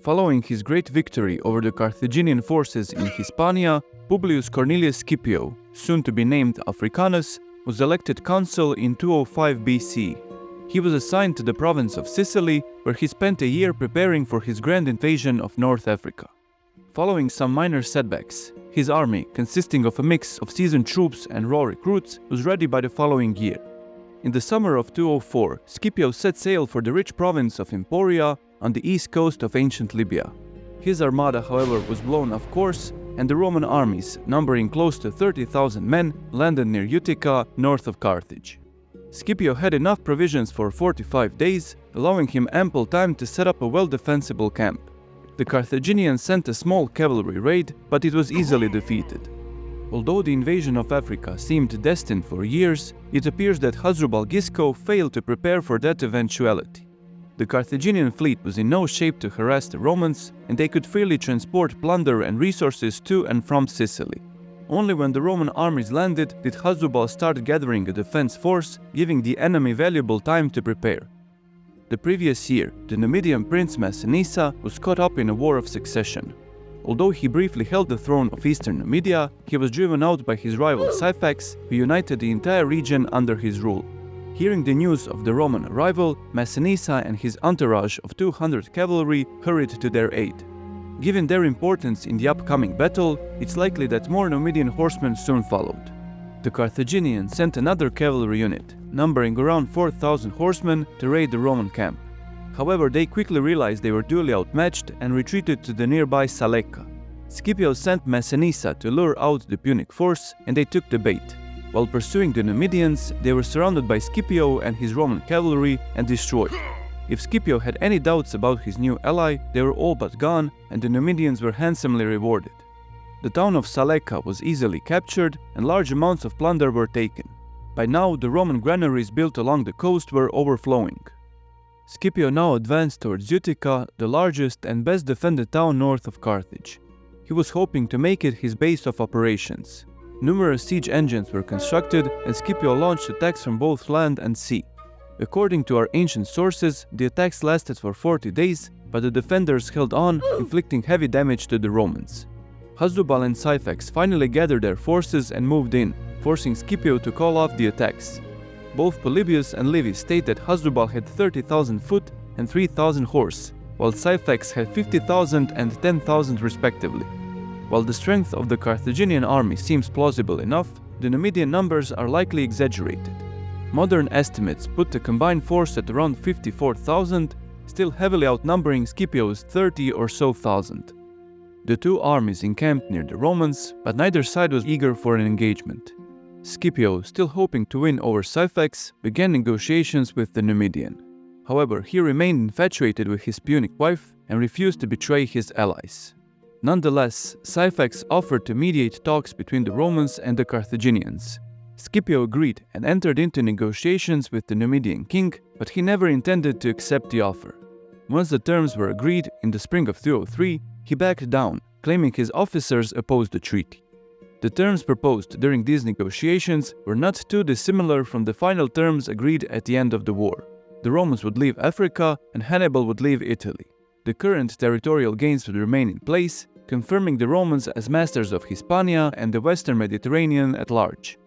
Following his great victory over the Carthaginian forces in Hispania, Publius Cornelius Scipio, soon to be named Africanus, was elected consul in 205 BC. He was assigned to the province of Sicily, where he spent a year preparing for his grand invasion of North Africa. Following some minor setbacks, his army, consisting of a mix of seasoned troops and raw recruits, was ready by the following year. In the summer of 204, Scipio set sail for the rich province of Imperator on the east coast of ancient Libya. His armada, however, was blown off course, and the Roman armies, numbering close to 30,000 men, landed near Utica, north of Carthage. Scipio had enough provisions for 45 days, allowing him ample time to set up a well-defensible camp. The Carthaginians sent a small cavalry raid, but it was easily defeated. Although the invasion of Africa seemed destined for years, it appears that Hasdrubal Gisco failed to prepare for that eventuality. The Carthaginian fleet was in no shape to harass the Romans, and they could freely transport plunder and resources to and from Sicily. Only when the Roman armies landed did Hasdrubal start gathering a defense force, giving the enemy valuable time to prepare. The previous year, the Numidian prince Massinissa was caught up in a war of succession. Although he briefly held the throne of eastern Numidia, he was driven out by his rival Syphax, who united the entire region under his rule. Hearing the news of the Roman arrival, Massinissa and his entourage of 200 cavalry hurried to their aid. Given their importance in the upcoming battle, it's likely that more Numidian horsemen soon followed. The Carthaginians sent another cavalry unit, numbering around 4,000 horsemen, to raid the Roman camp. However, they quickly realized they were duly outmatched and retreated to the nearby Saleca. Scipio sent Massinissa to lure out the Punic force, and they took the bait. While pursuing the Numidians, they were surrounded by Scipio and his Roman cavalry and destroyed. If Scipio had any doubts about his new ally, they were all but gone, and the Numidians were handsomely rewarded. The town of Saleca was easily captured, and large amounts of plunder were taken. By now, the Roman granaries built along the coast were overflowing. Scipio now advanced towards Utica, the largest and best defended town north of Carthage. He was hoping to make it his base of operations. Numerous siege engines were constructed, and Scipio launched attacks from both land and sea. According to our ancient sources, the attacks lasted for 40 days, but the defenders held on, inflicting heavy damage to the Romans. Hasdrubal and Syphax finally gathered their forces and moved in, forcing Scipio to call off the attacks. Both Polybius and Livy state that Hasdrubal had 30,000 foot and 3,000 horse, while Syphax had 50,000 and 10,000 respectively. While the strength of the Carthaginian army seems plausible enough, the Numidian numbers are likely exaggerated. Modern estimates put the combined force at around 54,000, still heavily outnumbering Scipio's 30 or so thousand. The two armies encamped near the Romans, but neither side was eager for an engagement. Scipio, still hoping to win over Syphax, began negotiations with the Numidian. However, he remained infatuated with his Punic wife and refused to betray his allies. Nonetheless, Syphax offered to mediate talks between the Romans and the Carthaginians. Scipio agreed and entered into negotiations with the Numidian king, but he never intended to accept the offer. Once the terms were agreed, in the spring of 203, he backed down, claiming his officers opposed the treaty. The terms proposed during these negotiations were not too dissimilar from the final terms agreed at the end of the war. The Romans would leave Africa and Hannibal would leave Italy. The current territorial gains would remain in place, confirming the Romans as masters of Hispania and the Western Mediterranean at large.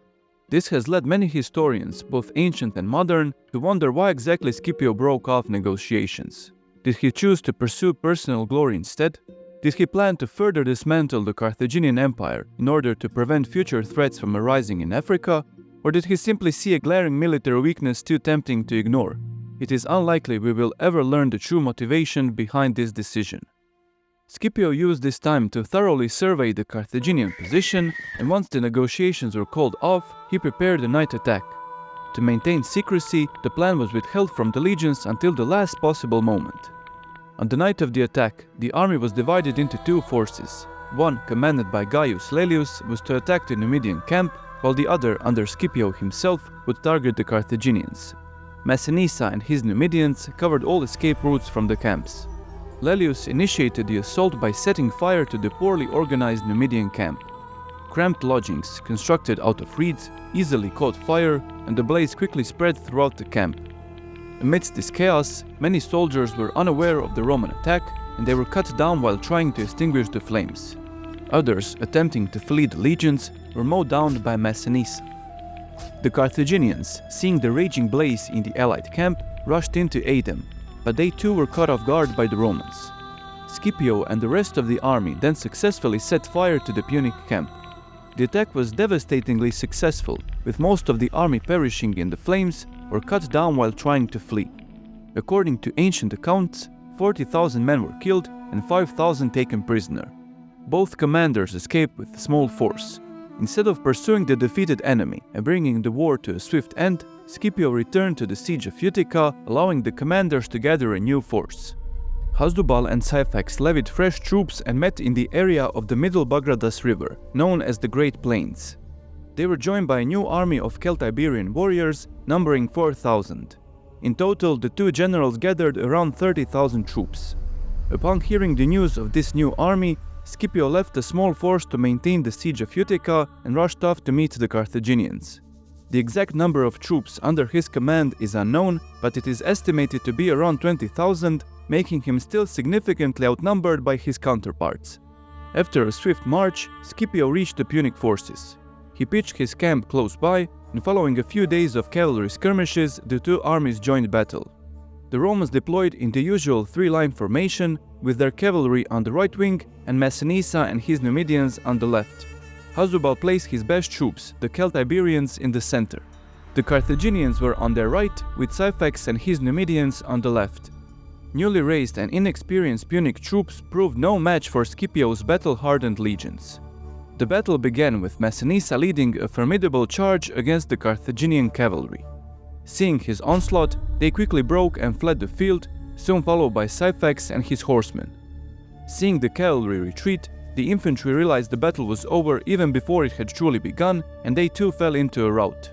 This has led many historians, both ancient and modern, to wonder why exactly Scipio broke off negotiations. Did he choose to pursue personal glory instead? Did he plan to further dismantle the Carthaginian Empire in order to prevent future threats from arising in Africa? Or did he simply see a glaring military weakness too tempting to ignore? It is unlikely we will ever learn the true motivation behind this decision. Scipio used this time to thoroughly survey the Carthaginian position, and once the negotiations were called off, he prepared a night attack. To maintain secrecy, the plan was withheld from the legions until the last possible moment. On the night of the attack, the army was divided into two forces. One, commanded by Gaius Laelius, was to attack the Numidian camp, while the other, under Scipio himself, would target the Carthaginians. Massinissa and his Numidians covered all escape routes from the camps. Laelius initiated the assault by setting fire to the poorly organized Numidian camp. Cramped lodgings, constructed out of reeds, easily caught fire, and the blaze quickly spread throughout the camp. Amidst this chaos, many soldiers were unaware of the Roman attack, and they were cut down while trying to extinguish the flames. Others, attempting to flee the legions, were mowed down by Massinissa. The Carthaginians, seeing the raging blaze in the allied camp, rushed in to aid them, but they too were caught off guard by the Romans. Scipio and the rest of the army then successfully set fire to the Punic camp. The attack was devastatingly successful, with most of the army perishing in the flames or cut down while trying to flee. According to ancient accounts, 40,000 men were killed and 5,000 taken prisoner. Both commanders escaped with a small force. Instead of pursuing the defeated enemy and bringing the war to a swift end, Scipio returned to the siege of Utica, allowing the commanders to gather a new force. Hasdrubal and Syphax levied fresh troops and met in the area of the Middle Bagradas River, known as the Great Plains. They were joined by a new army of Celtiberian warriors, numbering 4,000. In total, the two generals gathered around 30,000 troops. Upon hearing the news of this new army, Scipio left a small force to maintain the siege of Utica and rushed off to meet the Carthaginians. The exact number of troops under his command is unknown, but it is estimated to be around 20,000, making him still significantly outnumbered by his counterparts. After a swift march, Scipio reached the Punic forces. He pitched his camp close by, and following a few days of cavalry skirmishes, the two armies joined battle. The Romans deployed in the usual three-line formation, with their cavalry on the right wing and Massinissa and his Numidians on the left. Hasdrubal placed his best troops, the Celtiberians, in the center. The Carthaginians were on their right, with Syphax and his Numidians on the left. Newly raised and inexperienced Punic troops proved no match for Scipio's battle-hardened legions. The battle began with Massinissa leading a formidable charge against the Carthaginian cavalry. Seeing his onslaught, they quickly broke and fled the field, soon followed by Syphax and his horsemen. Seeing the cavalry retreat, the infantry realized the battle was over even before it had truly begun, and they too fell into a rout.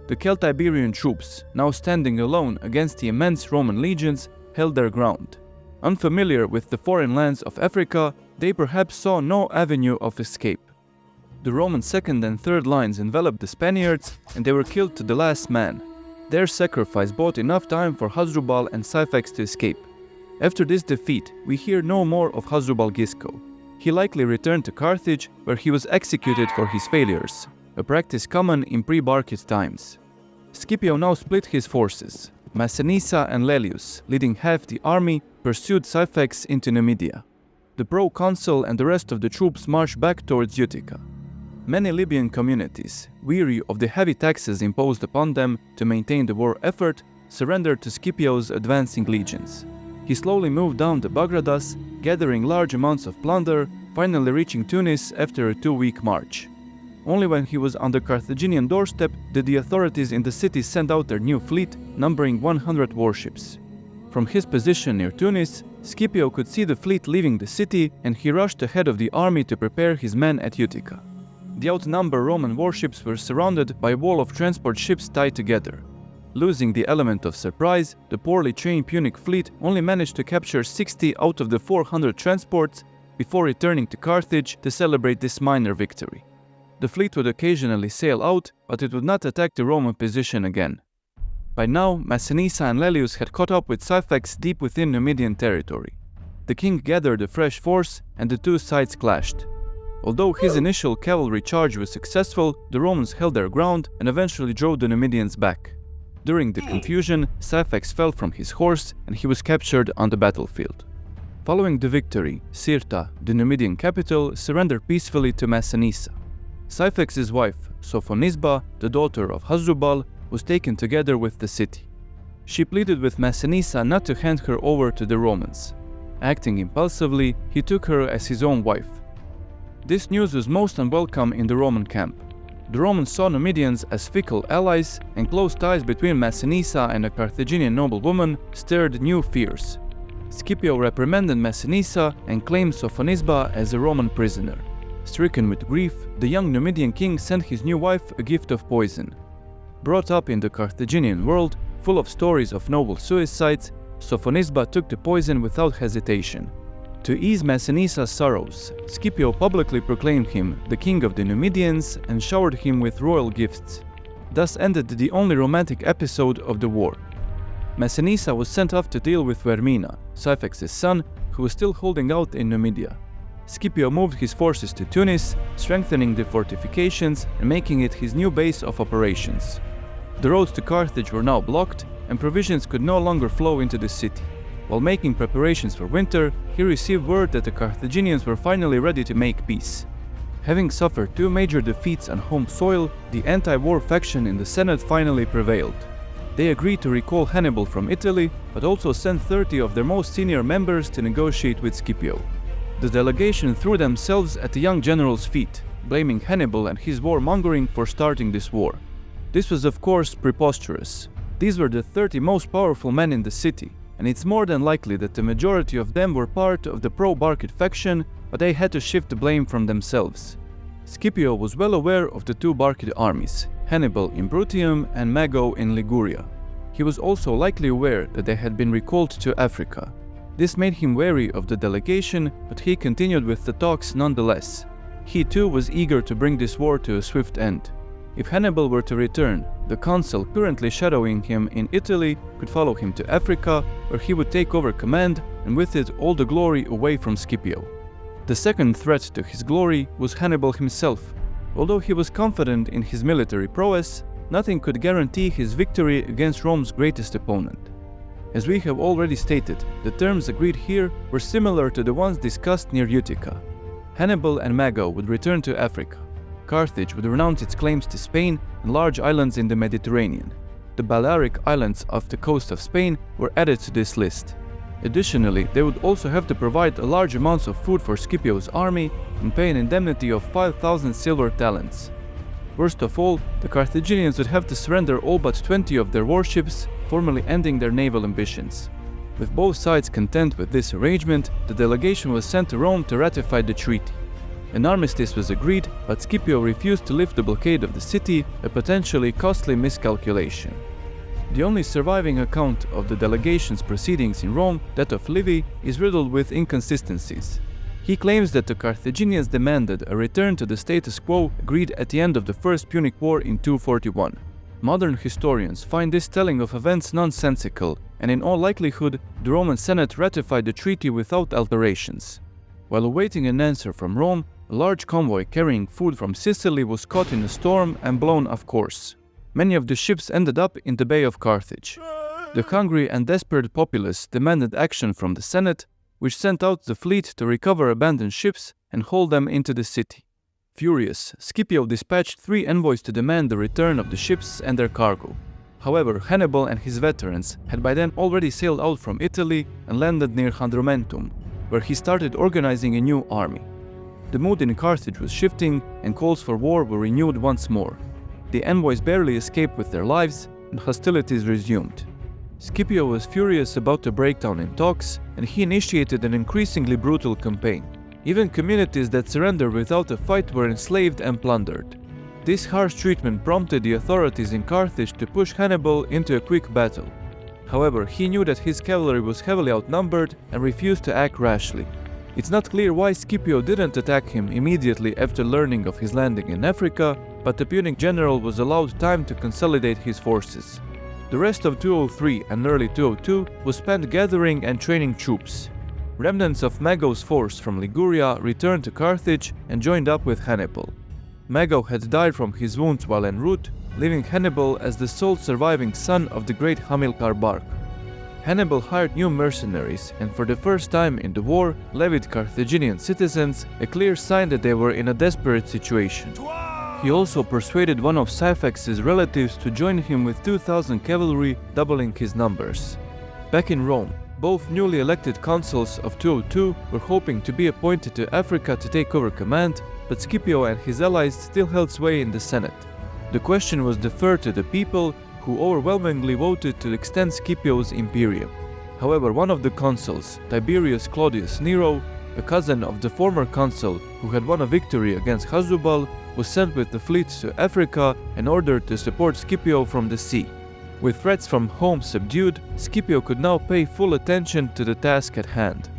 The Celtiberian troops, now standing alone against the immense Roman legions, held their ground. Unfamiliar with the foreign lands of Africa, they perhaps saw no avenue of escape. The Roman second and third lines enveloped the Spaniards, and they were killed to the last man. Their sacrifice bought enough time for Hasdrubal and Syphax to escape. After this defeat, we hear no more of Hasdrubal Gisco. He likely returned to Carthage, where he was executed for his failures, a practice common in pre-Barcid times. Scipio now split his forces. Massinissa and Lelius, leading half the army, pursued Syphax into Numidia. The pro-consul and the rest of the troops marched back towards Utica. Many Libyan communities, weary of the heavy taxes imposed upon them to maintain the war effort, surrendered to Scipio's advancing legions. He slowly moved down the Bagradas, gathering large amounts of plunder, finally reaching Tunis after a 2-week march. Only when he was on the Carthaginian doorstep did the authorities in the city send out their new fleet, numbering 100 warships. From his position near Tunis, Scipio could see the fleet leaving the city, and he rushed ahead of the army to prepare his men at Utica. The outnumbered Roman warships were surrounded by a wall of transport ships tied together. Losing the element of surprise, the poorly trained Punic fleet only managed to capture 60 out of the 400 transports before returning to Carthage to celebrate this minor victory. The fleet would occasionally sail out, but it would not attack the Roman position again. By now, Massinissa and Lelius had caught up with Syphax deep within Numidian territory. The king gathered a fresh force, and the two sides clashed. Although his initial cavalry charge was successful, the Romans held their ground and eventually drove the Numidians back. During the confusion, Syphax fell from his horse and he was captured on the battlefield. Following the victory, Cirta, the Numidian capital, surrendered peacefully to Massinissa. Syphax's wife, Sophonisba, the daughter of Hasdrubal, was taken together with the city. She pleaded with Massinissa not to hand her over to the Romans. Acting impulsively, he took her as his own wife. This news was most unwelcome in the Roman camp. The Romans saw Numidians as fickle allies, and close ties between Massinissa and a Carthaginian noblewoman stirred new fears. Scipio reprimanded Massinissa and claimed Sophonisba as a Roman prisoner. Stricken with grief, the young Numidian king sent his new wife a gift of poison. Brought up in the Carthaginian world, full of stories of noble suicides, Sophonisba took the poison without hesitation. To ease Massinissa's sorrows, Scipio publicly proclaimed him the king of the Numidians and showered him with royal gifts. Thus ended the only romantic episode of the war. Massinissa was sent off to deal with Vermina, Syphax's son, who who was still holding out in Numidia. Scipio moved his forces to Tunis, strengthening the fortifications and making it his new base of operations. The roads to Carthage were now blocked, and provisions could no longer flow into the city. While making preparations for winter, he received word that the Carthaginians were finally ready to make peace. Having suffered 2 major defeats on home soil, the anti-war faction in the Senate finally prevailed. They agreed to recall Hannibal from Italy, but also sent 30 of their most senior members to negotiate with Scipio. The delegation threw themselves at the young general's feet, blaming Hannibal and his warmongering for starting this war. This was of course preposterous. These were the 30 most powerful men in the city, and it's more than likely that the majority of them were part of the pro-Barcid faction, but they had to shift the blame from themselves. Scipio was well aware of the 2 Barcid armies, Hannibal in Bruttium and Mago in Liguria. He was also likely aware that they had been recalled to Africa. This made him wary of the delegation, but he continued with the talks nonetheless. He too was eager to bring this war to a swift end. If Hannibal were to return, the consul currently shadowing him in Italy could follow him to Africa, where he would take over command, and with it all the glory away from Scipio. The second threat to his glory was Hannibal himself. Although he was confident in his military prowess, nothing could guarantee his victory against Rome's greatest opponent. As we have already stated, the terms agreed here were similar to the ones discussed near Utica. Hannibal and Mago would return to Africa. Carthage would renounce its claims to Spain and large islands in the Mediterranean. The Balearic Islands off the coast of Spain were added to this list. Additionally, they would also have to provide large amounts of food for Scipio's army and pay an indemnity of 5,000 silver talents. Worst of all, the Carthaginians would have to surrender all but 20 of their warships, formally ending their naval ambitions. With both sides content with this arrangement, the delegation was sent to Rome to ratify the treaty. An armistice was agreed, but Scipio refused to lift the blockade of the city, a potentially costly miscalculation. The only surviving account of the delegation's proceedings in Rome, that of Livy, is riddled with inconsistencies. He claims that the Carthaginians demanded a return to the status quo agreed at the end of the First Punic War in 241. Modern historians find this telling of events nonsensical, and in all likelihood, the Roman Senate ratified the treaty without alterations. While awaiting an answer from Rome, a large convoy carrying food from Sicily was caught in a storm and blown off course. Many of the ships ended up in the Bay of Carthage. The hungry and desperate populace demanded action from the Senate, which sent out the fleet to recover abandoned ships and haul them into the city. Furious, Scipio dispatched 3 envoys to demand the return of the ships and their cargo. However, Hannibal and his veterans had by then already sailed out from Italy and landed near Hadrumetum, where he started organizing a new army. The mood in Carthage was shifting, and calls for war were renewed once more. The envoys barely escaped with their lives, and hostilities resumed. Scipio was furious about the breakdown in talks, and he initiated an increasingly brutal campaign. Even communities that surrendered without a fight were enslaved and plundered. This harsh treatment prompted the authorities in Carthage to push Hannibal into a quick battle. However, he knew that his cavalry was heavily outnumbered and refused to act rashly. It's not clear why Scipio didn't attack him immediately after learning of his landing in Africa, but the Punic general was allowed time to consolidate his forces. The rest of 203 and early 202 was spent gathering and training troops. Remnants of Mago's force from Liguria returned to Carthage and joined up with Hannibal. Mago had died from his wounds while en route, leaving Hannibal as the sole surviving son of the great Hamilcar Barca. Hannibal hired new mercenaries and for the first time in the war levied Carthaginian citizens, a clear sign that they were in a desperate situation. He also persuaded one of Syphax's relatives to join him with 2,000 cavalry, doubling his numbers. Back in Rome, both newly elected consuls of 202 were hoping to be appointed to Africa to take over command, but Scipio and his allies still held sway in the Senate. The question was deferred to the people, who overwhelmingly voted to extend Scipio's imperium. However, one of the consuls, Tiberius Claudius Nero, a cousin of the former consul who had won a victory against Hasdrubal, was sent with the fleet to Africa and ordered to support Scipio from the sea. With threats from home subdued, Scipio could now pay full attention to the task at hand.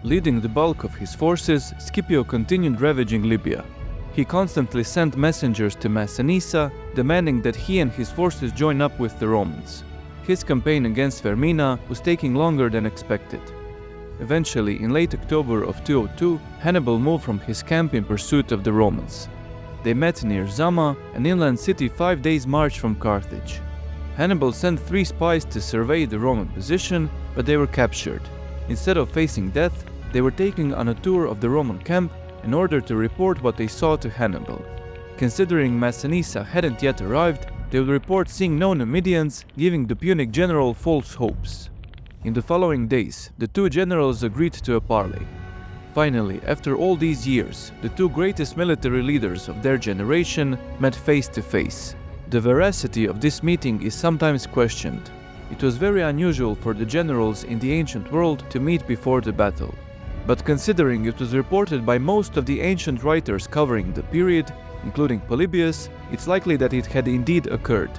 Leading the bulk of his forces, Scipio continued ravaging Libya. He constantly sent messengers to Massinissa, demanding that he and his forces join up with the Romans. His campaign against Vermina was taking longer than expected. Eventually, in late October of 202, Hannibal moved from his camp in pursuit of the Romans. They met near Zama, an inland city 5 days' march from Carthage. Hannibal sent 3 spies to survey the Roman position, but they were captured. Instead of facing death, they were taken on a tour of the Roman camp in order to report what they saw to Hannibal. Considering Massinissa hadn't yet arrived, they would report seeing no Numidians, giving the Punic general false hopes. In the following days, the 2 generals agreed to a parley. Finally, after all these years, the 2 greatest military leaders of their generation met face to face. The veracity of this meeting is sometimes questioned. It was very unusual for the generals in the ancient world to meet before the battle. But considering it was reported by most of the ancient writers covering the period, including Polybius, it's likely that it had indeed occurred.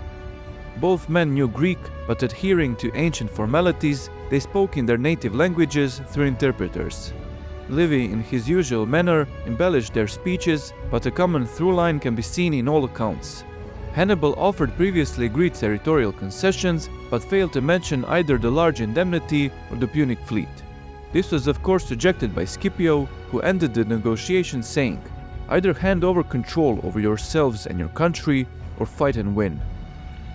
Both men knew Greek, but adhering to ancient formalities, they spoke in their native languages through interpreters. Livy, in his usual manner, embellished their speeches, but a common through line can be seen in all accounts. Hannibal offered previously agreed territorial concessions, but failed to mention either the large indemnity or the Punic fleet. This was of course rejected by Scipio, who ended the negotiations saying, "Either hand over control over yourselves and your country, or fight and win."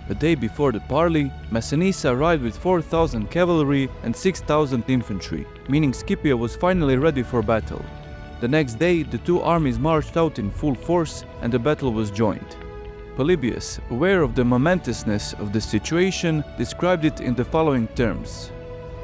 The day before the parley, Massinissa arrived with 4,000 cavalry and 6,000 infantry, meaning Scipio was finally ready for battle. The next day, the 2 armies marched out in full force and the battle was joined. Polybius, aware of the momentousness of the situation, described it in the following terms.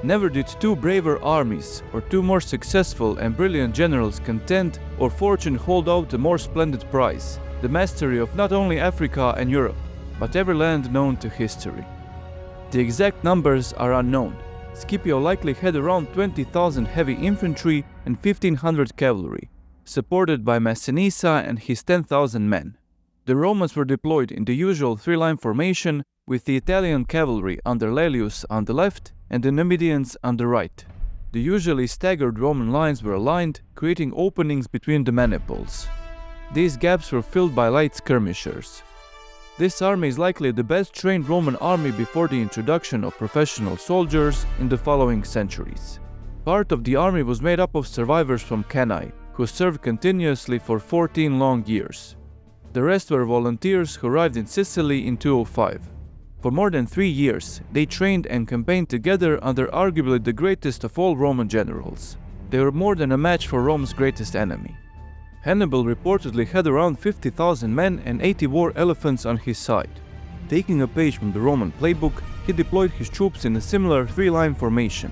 "Never did 2 braver armies or 2 more successful and brilliant generals contend, or fortune hold out a more splendid prize, the mastery of not only Africa and Europe, but every land known to history." The exact numbers are unknown. Scipio likely had around 20,000 heavy infantry and 1,500 cavalry, supported by Massinissa and his 10,000 men. The Romans were deployed in the usual 3-line formation, with the Italian cavalry under Laelius on the left and the Numidians on the right. The usually staggered Roman lines were aligned, creating openings between the maniples. These gaps were filled by light skirmishers. This army is likely the best trained Roman army before the introduction of professional soldiers in the following centuries. Part of the army was made up of survivors from Cannae, who served continuously for 14 long years. The rest were volunteers who arrived in Sicily in 205. For more than 3 years, they trained and campaigned together under arguably the greatest of all Roman generals. They were more than a match for Rome's greatest enemy. Hannibal reportedly had around 50,000 men and 80 war elephants on his side. Taking a page from the Roman playbook, he deployed his troops in a similar 3-line formation.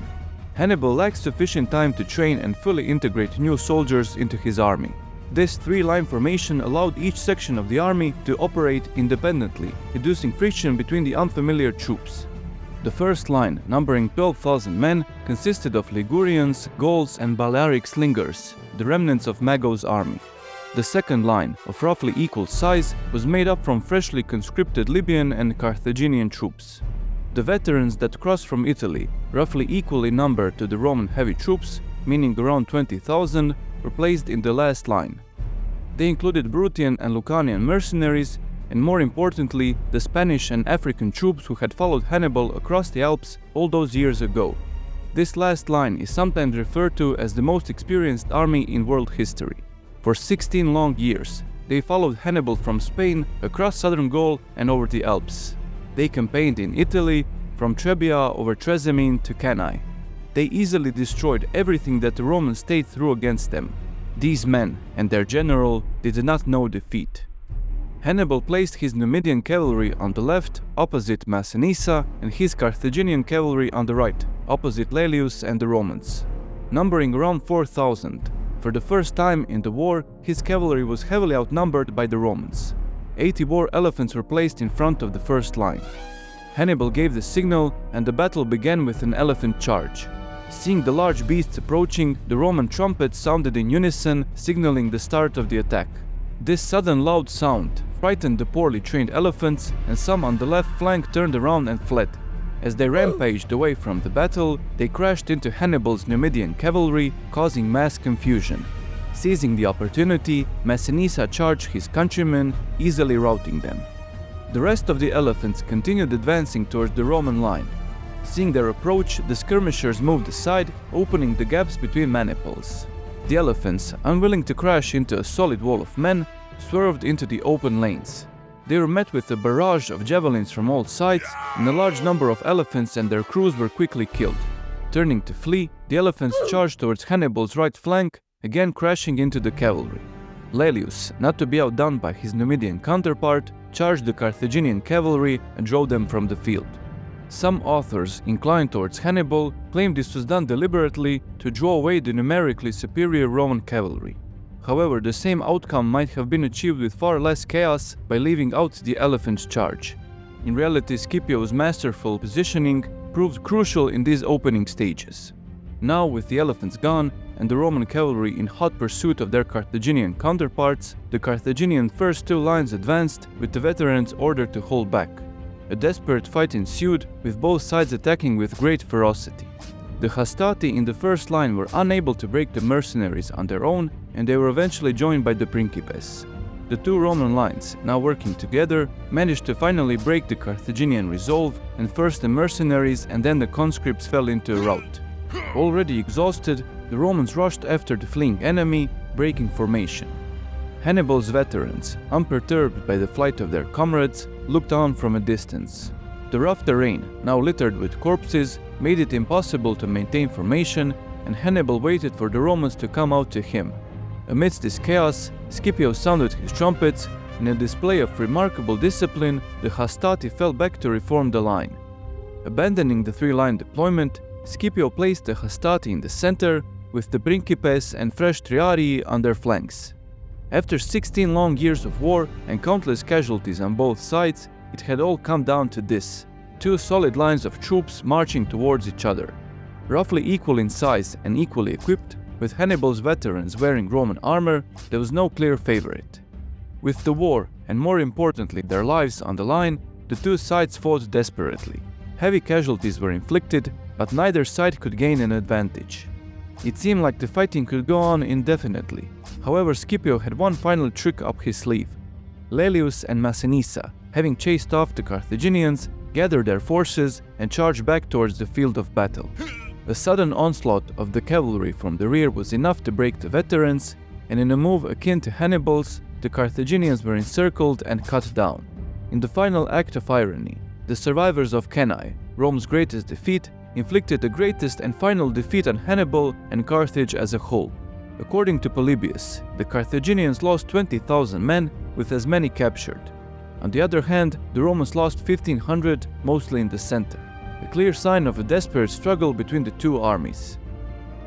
Hannibal lacked sufficient time to train and fully integrate new soldiers into his army. This 3-line formation allowed each section of the army to operate independently, reducing friction between the unfamiliar troops. The first line, numbering 12,000 men, consisted of Ligurians, Gauls and Balearic slingers, the remnants of Mago's army. The second line, of roughly equal size, was made up from freshly conscripted Libyan and Carthaginian troops. The veterans that crossed from Italy, roughly equally numbered to the Roman heavy troops, meaning around 20,000, were placed in the last line. They included Bruttian and Lucanian mercenaries, and more importantly, the Spanish and African troops who had followed Hannibal across the Alps all those years ago. This last line is sometimes referred to as the most experienced army in world history. For 16 long years, they followed Hannibal from Spain, across southern Gaul and over the Alps. They campaigned in Italy, from Trebia over Trasimene to Cannae. They easily destroyed everything that the Roman state threw against them. These men and their general did not know defeat. Hannibal placed his Numidian cavalry on the left, opposite Massinissa, and his Carthaginian cavalry on the right, opposite Laelius and the Romans. Numbering around 4,000, for the first time in the war, his cavalry was heavily outnumbered by the Romans. 80 war elephants were placed in front of the first line. Hannibal gave the signal, and the battle began with an elephant charge. Seeing the large beasts approaching, the Roman trumpets sounded in unison, signaling the start of the attack. This sudden loud sound frightened the poorly trained elephants, and some on the left flank turned around and fled. As they rampaged away from the battle, they crashed into Hannibal's Numidian cavalry, causing mass confusion. Seizing the opportunity, Massinissa charged his countrymen, easily routing them. The rest of the elephants continued advancing towards the Roman line. Seeing their approach, the skirmishers moved aside, opening the gaps between maniples. The elephants, unwilling to crash into a solid wall of men, swerved into the open lanes. They were met with a barrage of javelins from all sides, and a large number of elephants and their crews were quickly killed. Turning to flee, the elephants charged towards Hannibal's right flank, again crashing into the cavalry. Laelius, not to be outdone by his Numidian counterpart, charged the Carthaginian cavalry and drove them from the field. Some authors inclined towards Hannibal claim this was done deliberately to draw away the numerically superior Roman cavalry. However, the same outcome might have been achieved with far less chaos by leaving out the elephant's charge. In reality, Scipio's masterful positioning proved crucial in these opening stages. Now, with the elephants gone and the Roman cavalry in hot pursuit of their Carthaginian counterparts, the Carthaginian first two lines advanced, with the veterans ordered to hold back. A desperate fight ensued, with both sides attacking with great ferocity. The Hastati in the first line were unable to break the mercenaries on their own, and they were eventually joined by the Principes. The two Roman lines, now working together, managed to finally break the Carthaginian resolve, and first the mercenaries and then the conscripts fell into a rout. Already exhausted, the Romans rushed after the fleeing enemy, breaking formation. Hannibal's veterans, unperturbed by the flight of their comrades, looked on from a distance. The rough terrain, now littered with corpses, made it impossible to maintain formation, and Hannibal waited for the Romans to come out to him. Amidst this chaos, Scipio sounded his trumpets. In a display of remarkable discipline, the Hastati fell back to reform the line. Abandoning the three-line deployment, Scipio placed the Hastati in the center, with the Principes and fresh Triarii on their flanks. After 16 long years of war and countless casualties on both sides, it had all come down to this: two solid lines of troops marching towards each other. Roughly equal in size and equally equipped, with Hannibal's veterans wearing Roman armor, there was no clear favorite. With the war, and more importantly their lives on the line, the two sides fought desperately. Heavy casualties were inflicted, but neither side could gain an advantage. It seemed like the fighting could go on indefinitely. However, Scipio had one final trick up his sleeve. Laelius and Massinissa, having chased off the Carthaginians, gathered their forces and charged back towards the field of battle. A sudden onslaught of the cavalry from the rear was enough to break the veterans, and in a move akin to Hannibal's, the Carthaginians were encircled and cut down. In the final act of irony, the survivors of Cannae, Rome's greatest defeat, inflicted the greatest and final defeat on Hannibal and Carthage as a whole. According to Polybius, the Carthaginians lost 20,000 men, with as many captured. On the other hand, the Romans lost 1,500, mostly in the center, a clear sign of a desperate struggle between the two armies.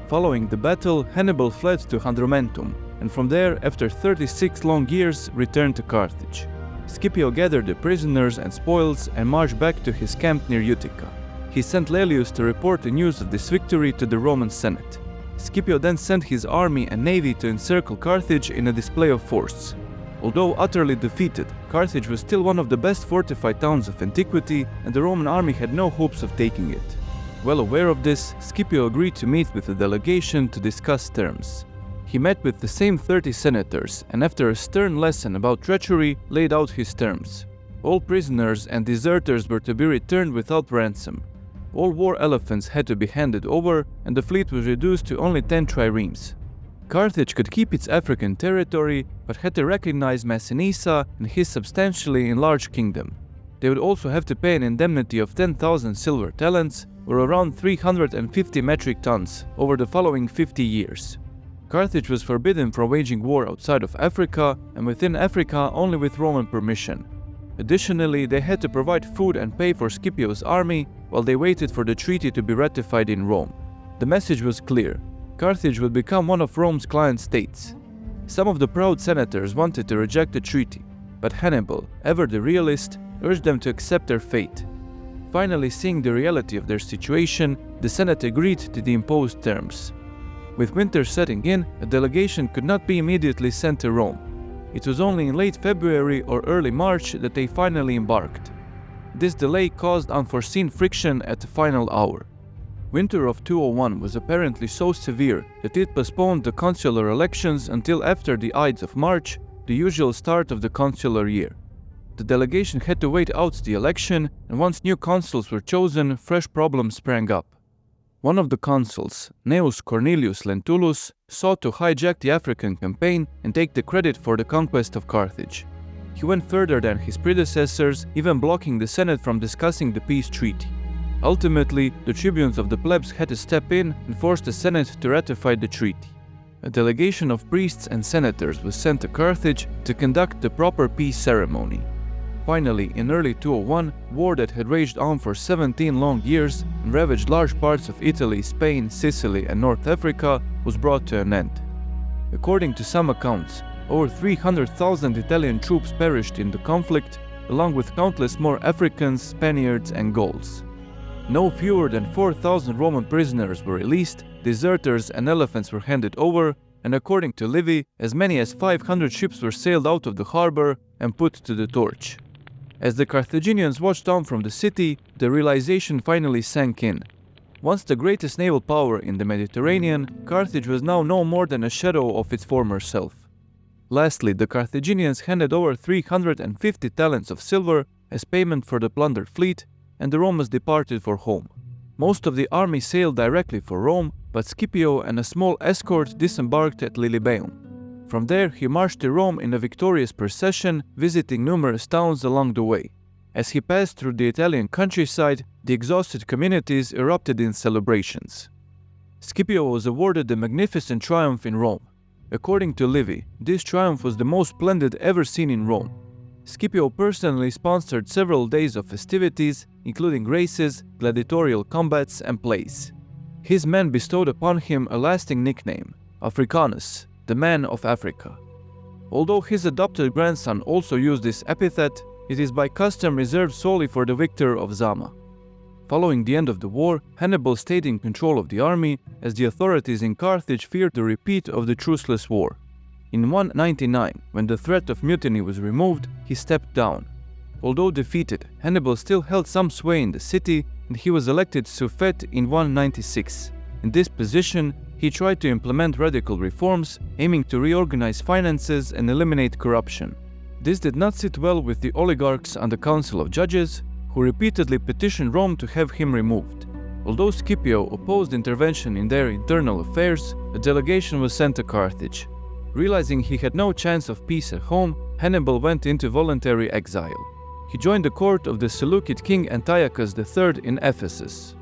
Following the battle, Hannibal fled to Handrumentum, and from there, after 36 long years, returned to Carthage. Scipio gathered the prisoners and spoils and marched back to his camp near Utica. He sent Laelius to report the news of this victory to the Roman Senate. Scipio then sent his army and navy to encircle Carthage in a display of force. Although utterly defeated, Carthage was still one of the best fortified towns of antiquity, and the Roman army had no hopes of taking it. Well aware of this, Scipio agreed to meet with the delegation to discuss terms. He met with the same 30 senators, and after a stern lesson about treachery, laid out his terms. All prisoners and deserters were to be returned without ransom. All war elephants had to be handed over, and the fleet was reduced to only 10 triremes. Carthage could keep its African territory, but had to recognize Massinissa and his substantially enlarged kingdom. They would also have to pay an indemnity of 10,000 silver talents, or around 350 metric tons, over the following 50 years. Carthage was forbidden from waging war outside of Africa, and within Africa only with Roman permission. Additionally, they had to provide food and pay for Scipio's army while they waited for the treaty to be ratified in Rome. The message was clear: Carthage would become one of Rome's client states. Some of the proud senators wanted to reject the treaty, but Hannibal, ever the realist, urged them to accept their fate. Finally, seeing the reality of their situation, the Senate agreed to the imposed terms. With winter setting in, a delegation could not be immediately sent to Rome. It was only in late February or early March that they finally embarked. This delay caused unforeseen friction at the final hour. Winter of 201 was apparently so severe that it postponed the consular elections until after the Ides of March, the usual start of the consular year. The delegation had to wait out the election, and once new consuls were chosen, fresh problems sprang up. One of the consuls, Gnaeus Cornelius Lentulus, sought to hijack the African campaign and take the credit for the conquest of Carthage. He went further than his predecessors, even blocking the Senate from discussing the peace treaty. Ultimately, the tribunes of the plebs had to step in and force the Senate to ratify the treaty. A delegation of priests and senators was sent to Carthage to conduct the proper peace ceremony. Finally, in early 201, war that had raged on for 17 long years and ravaged large parts of Italy, Spain, Sicily, and North Africa was brought to an end. According to some accounts, over 300,000 Italian troops perished in the conflict, along with countless more Africans, Spaniards, and Gauls. No fewer than 4,000 Roman prisoners were released, deserters and elephants were handed over, and according to Livy, as many as 500 ships were sailed out of the harbor and put to the torch. As the Carthaginians watched on from the city, the realization finally sank in. Once the greatest naval power in the Mediterranean, Carthage was now no more than a shadow of its former self. Lastly, the Carthaginians handed over 350 talents of silver as payment for the plundered fleet, and the Romans departed for home. Most of the army sailed directly for Rome, but Scipio and a small escort disembarked at Lilybaeum. From there, he marched to Rome in a victorious procession, visiting numerous towns along the way. As he passed through the Italian countryside, the exhausted communities erupted in celebrations. Scipio was awarded the magnificent triumph in Rome. According to Livy, this triumph was the most splendid ever seen in Rome. Scipio personally sponsored several days of festivities, including races, gladiatorial combats, and plays. His men bestowed upon him a lasting nickname, Africanus, the man of Africa. Although his adopted grandson also used this epithet, it is by custom reserved solely for the victor of Zama. Following the end of the war, Hannibal stayed in control of the army, as the authorities in Carthage feared the repeat of the truceless war. In 199, when the threat of mutiny was removed, he stepped down. Although defeated, Hannibal still held some sway in the city, and he was elected suffect in 196. In this position, he tried to implement radical reforms, aiming to reorganize finances and eliminate corruption. This did not sit well with the oligarchs and the Council of Judges, who repeatedly petitioned Rome to have him removed. Although Scipio opposed intervention in their internal affairs, a delegation was sent to Carthage. Realizing he had no chance of peace at home, Hannibal went into voluntary exile. He joined the court of the Seleucid king Antiochus III in Ephesus.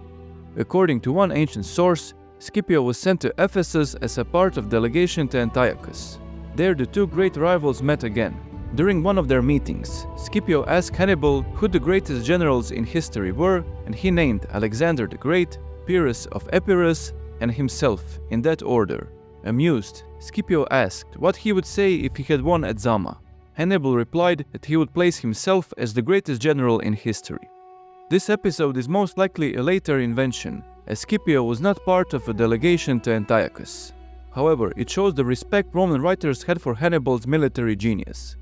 According to one ancient source, Scipio was sent to Ephesus as a part of delegation to Antiochus. There the two great rivals met again. During one of their meetings, Scipio asked Hannibal who the greatest generals in history were, and he named Alexander the Great, Pyrrhus of Epirus, and himself, in that order. Amused, Scipio asked what he would say if he had won at Zama. Hannibal replied that he would place himself as the greatest general in history. This episode is most likely a later invention, as Scipio was not part of a delegation to Antiochus. However, it shows the respect Roman writers had for Hannibal's military genius.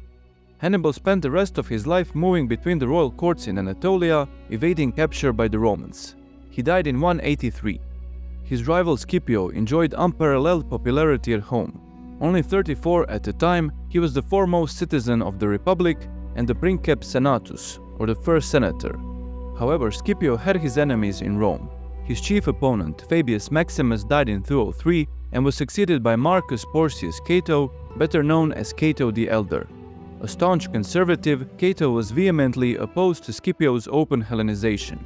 Hannibal spent the rest of his life moving between the royal courts in Anatolia, evading capture by the Romans. He died in 183. His rival Scipio enjoyed unparalleled popularity at home. Only 34 at the time, he was the foremost citizen of the Republic and the princeps senatus, or the first senator. However, Scipio had his enemies in Rome. His chief opponent, Fabius Maximus, died in 203 and was succeeded by Marcus Porcius Cato, better known as Cato the Elder. A staunch conservative, Cato was vehemently opposed to Scipio's open Hellenization.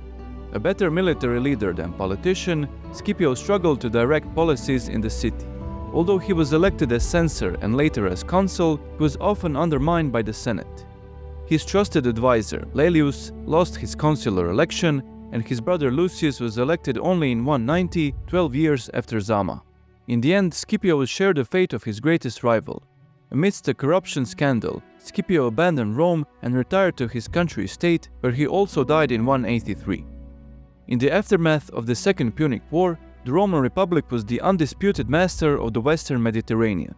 A better military leader than politician, Scipio struggled to direct policies in the city. Although he was elected as censor and later as consul, he was often undermined by the Senate. His trusted advisor, Laelius, lost his consular election, and his brother Lucius was elected only in 190, 12 years after Zama. In the end, Scipio would share the fate of his greatest rival. Amidst a corruption scandal, Scipio abandoned Rome and retired to his country estate, where he also died in 183. In the aftermath of the Second Punic War, the Roman Republic was the undisputed master of the Western Mediterranean.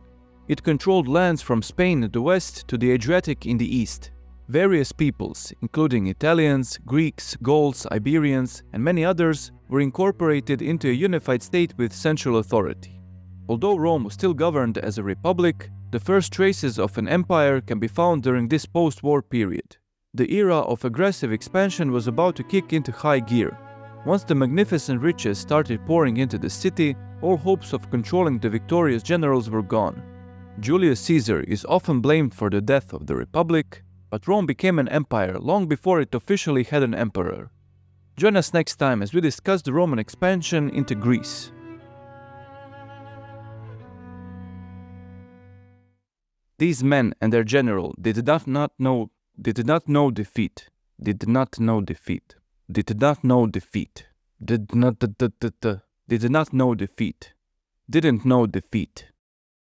It controlled lands from Spain in the west to the Adriatic in the east. Various peoples, including Italians, Greeks, Gauls, Iberians, and many others, were incorporated into a unified state with central authority. Although Rome was still governed as a republic, the first traces of an empire can be found during this post-war period. The era of aggressive expansion was about to kick into high gear. Once the magnificent riches started pouring into the city, all hopes of controlling the victorious generals were gone. Julius Caesar is often blamed for the death of the Republic, but Rome became an empire long before it officially had an emperor. Join us next time as we discuss the Roman expansion into Greece. These men and their general did not know defeat. Did not know defeat. Did not know defeat. Didn't know defeat.